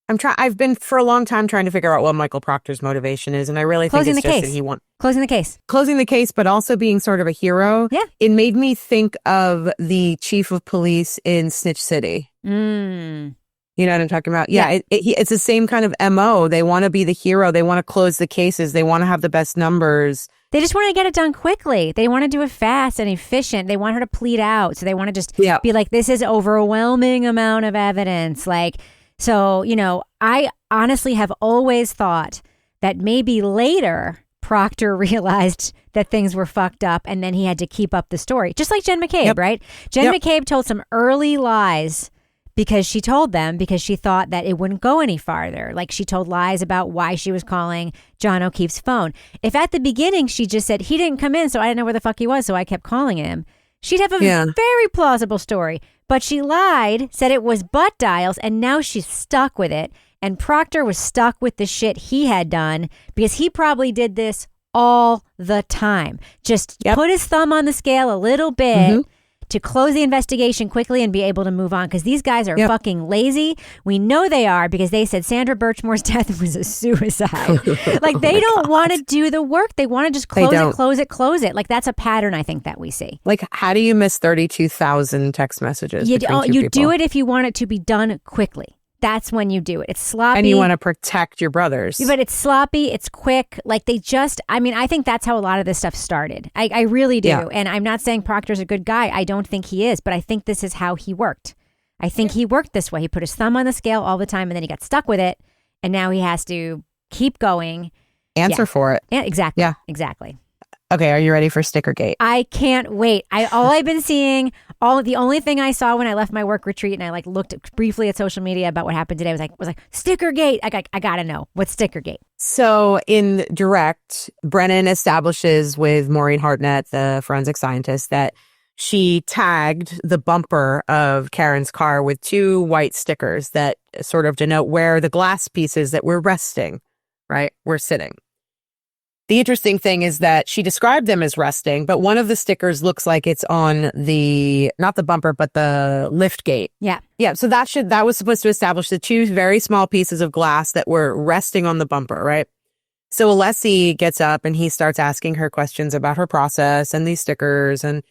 I've been for a long time trying to figure out what Michael Proctor's motivation is, and I really think it's just that he wants closing the case, but also being sort of a hero. Yeah, it made me think of the chief of police in Snitch City. You know what I'm talking about? Yeah, it's the same kind of MO. They want to be the hero. They want to close the cases. They want to have the best numbers. They just want to get it done quickly. They want to do it fast and efficient. They want her to plead out. So they want to just be like, this is overwhelming amount of evidence. Like, so, you know, I honestly have always thought that maybe later Proctor realized that things were fucked up and then he had to keep up the story. Just like Jen McCabe, right? Jen McCabe told some early lies because she told them because she thought that it wouldn't go any farther. Like she told lies about why she was calling John O'Keefe's phone. If at the beginning she just said, he didn't come in, so I didn't know where the fuck he was, so I kept calling him, she'd have a very plausible story. But she lied, said it was butt dials, and now she's stuck with it. And Proctor was stuck with the shit he had done because he probably did this all the time. Just put his thumb on the scale a little bit to close the investigation quickly and be able to move on, because these guys are fucking lazy. We know they are because they said Sandra Birchmore's death was a suicide. Like they don't want to do the work. They want to just close it. Like that's a pattern I think that we see. Like how do you miss 32,000 text messages? You do it if you want it to be done quickly. That's when you do it. It's sloppy. And you want to protect your brothers. But it's sloppy. It's quick. Like I think that's how a lot of this stuff started. I really do. Yeah. And I'm not saying Proctor's a good guy. I don't think he is. But I think this is how he worked. I think he worked this way. He put his thumb on the scale all the time and then he got stuck with it. And now he has to keep going. Answer for it. Yeah, exactly. Yeah. Exactly. Okay, are you ready for Stickergate? I can't wait. All I've been seeing, the only thing I saw when I left my work retreat and I looked briefly at social media about what happened today was like Stickergate. I gotta know what's Stickergate. So in direct, Brennan establishes with Maureen Hartnett, the forensic scientist, that she tagged the bumper of Karen's car with 2 white stickers that sort of denote where the glass pieces that were resting, right, were sitting. The interesting thing is that she described them as resting, but one of the stickers looks like it's on not the bumper, but the lift gate. Yeah. Yeah. So that was supposed to establish the 2 very small pieces of glass that were resting on the bumper, right? So Alessi gets up and he starts asking her questions about her process and these stickers. And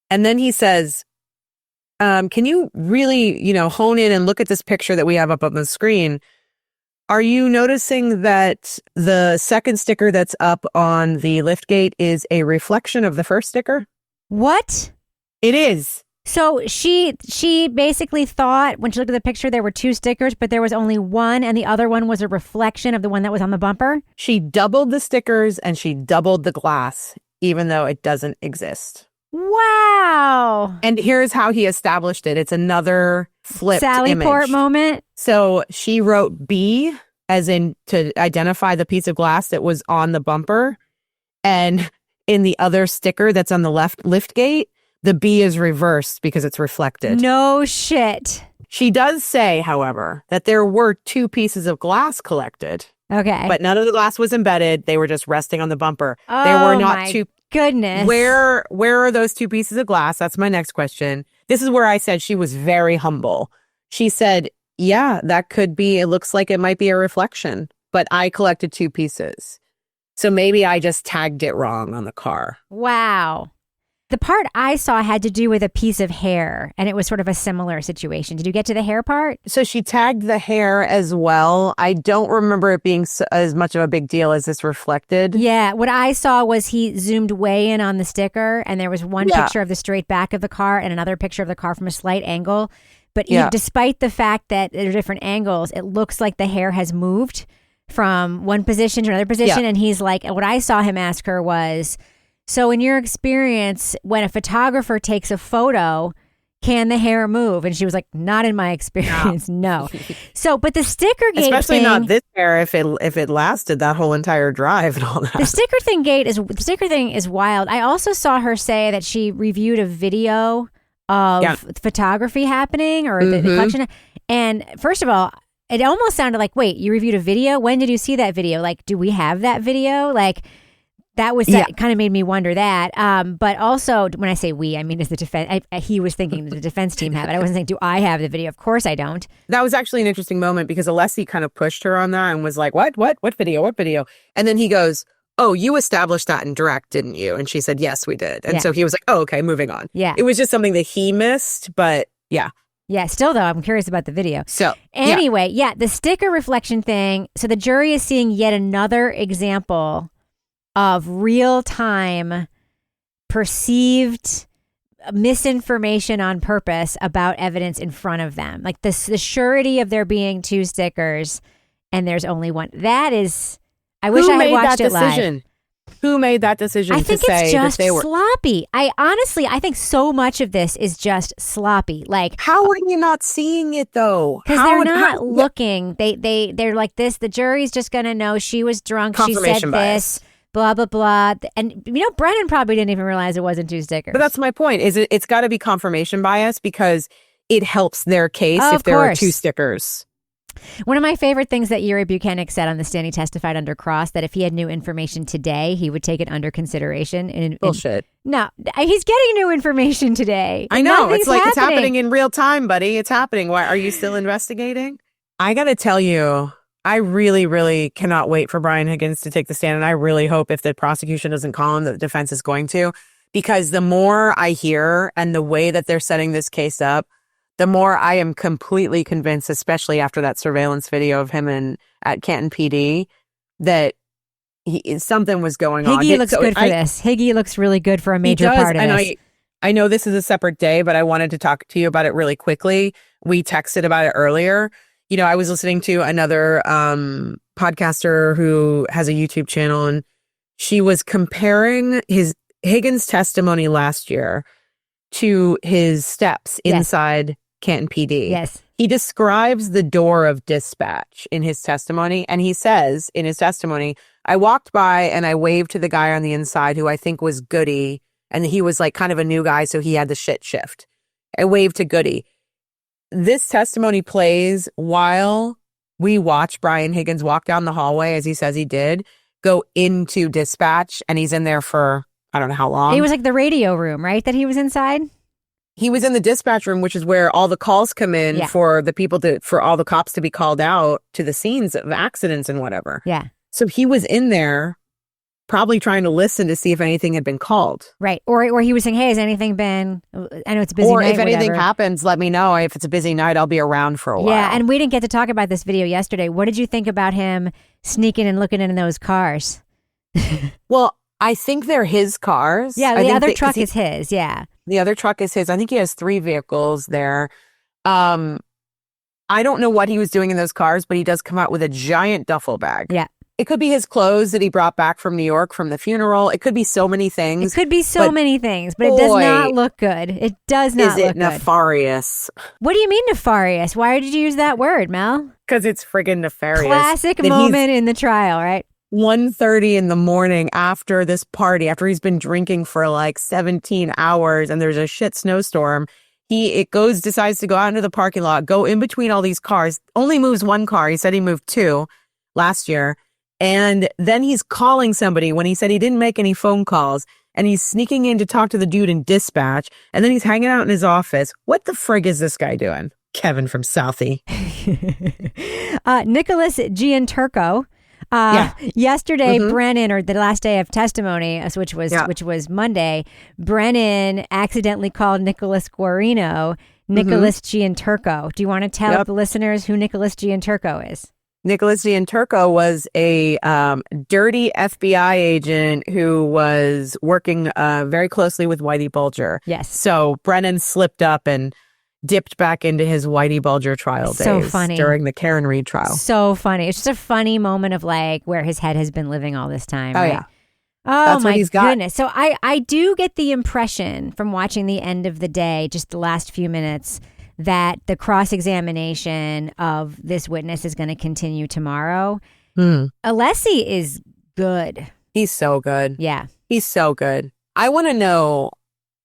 then he says, can you really, hone in and look at this picture that we have up on the screen? Are you noticing that the second sticker that's up on the lift gate is a reflection of the first sticker? What? It is. So she basically thought when she looked at the picture there were 2 stickers, but there was only one and the other one was a reflection of the one that was on the bumper? She doubled the stickers and she doubled the glass, even though it doesn't exist. Wow. And here's how he established it. It's another flipped Sally image. Port moment. So she wrote B as in to identify the piece of glass that was on the bumper. And in the other sticker that's on the lift gate, the B is reversed because it's reflected. No shit. She does say, however, that there were 2 pieces of glass collected. Okay. But none of the glass was embedded. They were just resting on the bumper. Oh, there were not 2. Goodness. Where are those 2 pieces of glass? That's my next question. This is where I said she was very humble. She said, yeah, that could be, it looks like it might be a reflection, but I collected 2 pieces. So maybe I just tagged it wrong on the car. Wow. The part I saw had to do with a piece of hair, and it was sort of a similar situation. Did you get to the hair part? So she tagged the hair as well. I don't remember it being as much of a big deal as this reflected. Yeah. What I saw was he zoomed way in on the sticker, and there was one picture of the straight back of the car and another picture of the car from a slight angle. But despite the fact that there are different angles, it looks like the hair has moved from one position to another position. Yeah. And he's like, what I saw him ask her was, so in your experience, when a photographer takes a photo, can the hair move? And she was like, not in my experience, no. So, but the Stickergate especially thing, not this hair if it lasted that whole entire drive and all that. the sticker thing is wild. I also saw her say that she reviewed a video of photography happening or the collection. And first of all, it almost sounded like, wait, you reviewed a video? When did you see that video? Like, do we have that video? Like, that was kind of made me wonder that. But also, when I say we, I mean is the defense. He was thinking the defense team have it. I wasn't saying, do I have the video? Of course I don't. That was actually an interesting moment because Alessi kind of pushed her on that and was like, what video? And then he goes, oh, you established that in direct, didn't you? And she said, yes, we did. And so he was like, oh, okay, moving on. Yeah. It was just something that he missed, but yeah. Yeah, still though, I'm curious about the video. So anyway, the sticker reflection thing. So the jury is seeing yet another example of real-time perceived misinformation on purpose about evidence in front of them. Like the surety of there being 2 stickers and there's only one. That is, I wish I had watched it live. Who made that decision? I think it's just sloppy. I think so much of this is just sloppy. Like, how are you not seeing it though? Because they're not looking. They're like this. The jury's just gonna know she was drunk. She said bias. This. Blah blah blah. And Brennan probably didn't even realize it wasn't 2 stickers. But that's my point. It's got to be confirmation bias because it helps their case if there are 2 stickers. One of my favorite things that Yuri Buchanan said on the stand, he testified under cross that if he had new information today, he would take it under consideration. Bullshit. No, he's getting new information today. I know. It's like it's happening in real time, buddy. It's happening. Why are you still investigating? I got to tell you, I really, really cannot wait for Brian Higgins to take the stand. And I really hope if the prosecution doesn't call him, that the defense is going to. Because the more I hear and the way that they're setting this case up, the more I am completely convinced, especially after that surveillance video of him at Canton PD, that something was going on. Higgy looks good for this. Higgy looks really good for a major part of this. I know this is a separate day, but I wanted to talk to you about it really quickly. We texted about it earlier. I was listening to another podcaster who has a YouTube channel, and she was comparing Higgins' testimony last year to his steps inside Canton PD. Yes. He describes the door of dispatch in his testimony, and he says in his testimony, I walked by and I waved to the guy on the inside who I think was Goody, and he was like kind of a new guy, so he had the shit shift. I waved to Goody. This testimony plays while we watch Brian Higgins walk down the hallway, as he says he did, go into dispatch, and he's in there for I don't know how long. It was like the radio room, right, that he was inside? He was in the dispatch room, which is where all the calls come in for all the cops to be called out to the scenes of accidents and whatever. Yeah. So he was in there probably trying to listen to see if anything had been called. Right. Or he was saying, hey, has anything been, I know it's a busy night. Or if anything happens, let me know. If it's a busy night, I'll be around for a while. Yeah. And we didn't get to talk about this video yesterday. What did you think about him sneaking and looking in those cars? Well, I think they're his cars. Yeah, the other truck is his. Yeah. The other truck is his. I think he has 3 vehicles there. I don't know what he was doing in those cars, but he does come out with a giant duffel bag. Yeah. It could be his clothes that he brought back from New York from the funeral. It could be so many things. It could be so many things, but it does not look good. It does not look good. Is it nefarious? What do you mean nefarious? Why did you use that word, Mel? Because it's friggin' nefarious. Classic moment in the trial, right? 1:30 in the morning after this party, after he's been drinking for like 17 hours and there's a shit snowstorm, decides to go out into the parking lot, go in between all these cars, only moves 1 car. He said he moved 2 last year. And then he's calling somebody when he said he didn't make any phone calls, and he's sneaking in to talk to the dude in dispatch. And then he's hanging out in his office. What the frig is this guy doing? Kevin from Southie. Nicholas Gianturco. Yesterday, Brennan, or the last day of testimony, which was Monday, Brennan accidentally called Nicholas Guarino Nicholas Gianturco. Do you want to tell the listeners who Nicholas Gianturco is? Nicholas Gianturco was a dirty FBI agent who was working very closely with Whitey Bulger. Yes. So Brennan slipped up and dipped back into his Whitey Bulger trial days during the Karen Reed trial. So funny. It's just a funny moment of like where his head has been living all this time. Oh, right? yeah. Oh That's my what he's got. goodness. So I do get the impression from watching the end of the day, just the last few minutes, that the cross-examination of this witness is going to continue tomorrow. Alessi is good. He's so good. Yeah. He's so good. I want to know,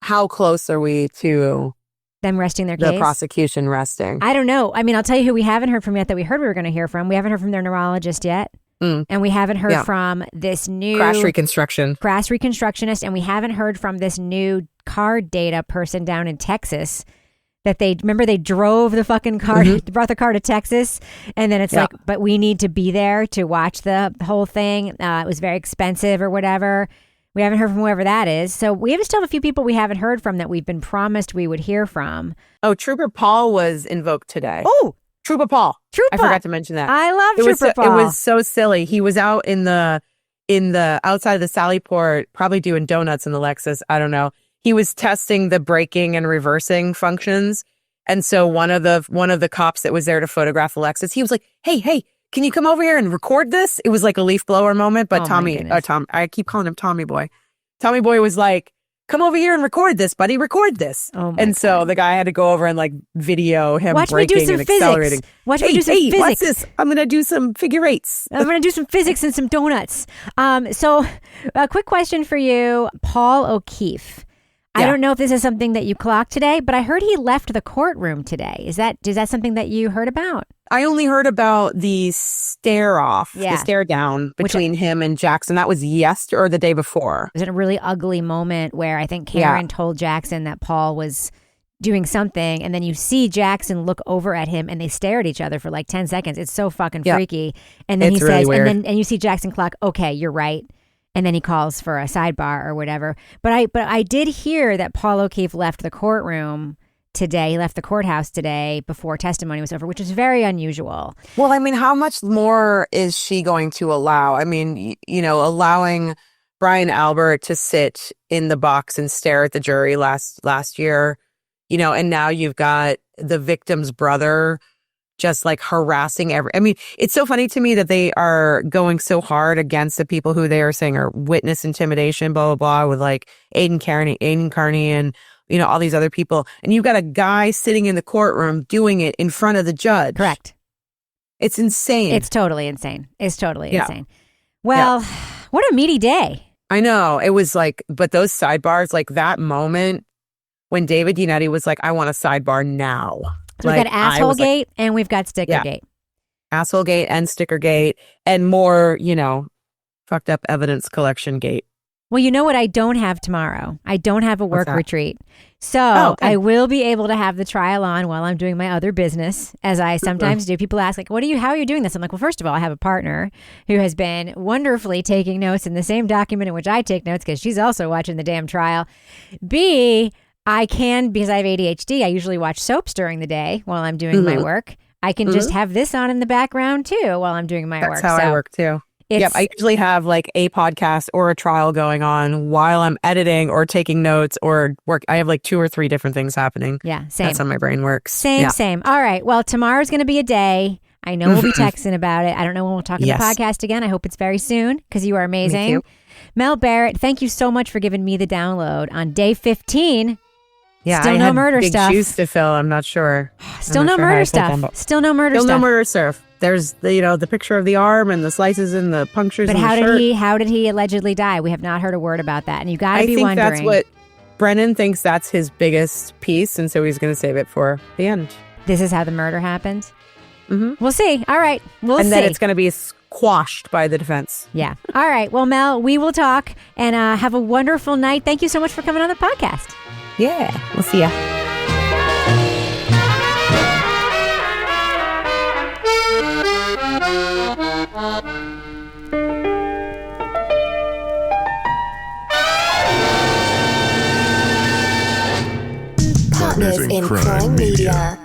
how close are we to Them resting their the case. prosecution resting? I don't know. I mean, I'll tell you who we haven't heard from yet that we heard we were going to hear from. We haven't heard from their neurologist yet. And we haven't heard from this new crash reconstructionist, and we haven't heard from this new car data person down in Texas that they drove the fucking car, brought the car to Texas, and then it's like, but we need to be there to watch the whole thing. It was very expensive or whatever. We haven't heard from whoever that is. So we still have a few people we haven't heard from that we've been promised we would hear from. Oh, Trooper Paul was invoked today. Oh, Trooper Paul. Trooper. I forgot to mention that. I love Trooper Paul. It was so silly. He was out in the outside of the Sallyport, probably doing donuts in the Lexus. I don't know. He was testing the braking and reversing functions. And so one of the cops that was there to photograph the Lexus, he was like, hey, can you come over here and record this? It was like a leaf blower moment. But I keep calling him Tommy Boy. Tommy Boy was like, come over here and record this, buddy. Record this. Oh and so the guy had to go over and like video him braking and accelerating. Watch me do some physics. What's this? I'm going to do some figure eights. I'm going to do some physics and some donuts. So a quick question for you, Paul O'Keefe. I don't know if this is something that you clocked today, but I heard he left the courtroom today. Is that something that you heard about? I only heard about the stare off, the stare down between him and Jackson. That was yesterday or the day before. It was a really ugly moment where I think Karen told Jackson that Paul was doing something, and then you see Jackson look over at him and they stare at each other for like 10 seconds. It's so fucking freaky. And then he says, weird. and you see Jackson clock, okay, you're right. And then he calls for a sidebar or whatever. But I did hear that Paul O'Keefe left the courtroom today. He left the courthouse today before testimony was over, which is very unusual. Well, I mean, how much more is she going to allow? I mean, allowing Brian Albert to sit in the box and stare at the jury last year, and now you've got the victim's brother just like harassing I mean, it's so funny to me that they are going so hard against the people who they are saying are witness intimidation, blah, blah, blah, with like Aiden Carney and, all these other people. And you've got a guy sitting in the courtroom doing it in front of the judge. Correct. It's insane. It's totally insane. Insane. Well, what a meaty day. I know. It was like, but those sidebars, like that moment when David Yannetti was like, I want a sidebar now. So we've got Asshole-gate and we've got Stickergate. Asshole-gate and Stickergate and more, fucked up evidence collection gate. Well, you know what I don't have tomorrow? I don't have a work retreat. So I will be able to have the trial on while I'm doing my other business, as I sometimes do. People ask, like, how are you doing this? I'm like, well, first of all, I have a partner who has been wonderfully taking notes in the same document in which I take notes because she's also watching the damn trial. B, I can, because I have ADHD, I usually watch soaps during the day while I'm doing my work. I can just have this on in the background too while I'm doing my work. That's how I work too. Yep, I usually have like a podcast or a trial going on while I'm editing or taking notes or work. I have like 2 or 3 different things happening. Yeah, same. That's how my brain works. Same. All right. Well, tomorrow's going to be a day. I know we'll be texting about it. I don't know when we'll talk in the podcast again. I hope it's very soon because you are amazing. Me too. Mel Barrett, thank you so much for giving me the download on day 15. Yeah, still I no had murder big stuff. shoes to fill. I'm not sure. Still no murder stuff. Still no murder stuff. Still no murder stuff. There's the picture of the arm and the slices and the punctures. But in how the did shirt. how did he allegedly die? We have not heard a word about that, and you got to be wondering. I think that's what Brennan thinks. That's his biggest piece, and so he's going to save it for the end. This is how the murder happened. We'll see. All right, we'll see. And then it's going to be squashed by the defense. Yeah. All right. Well, Mel, we will talk and have a wonderful night. Thank you so much for coming on the podcast. Yeah. We'll see ya. Partners in Crime Media.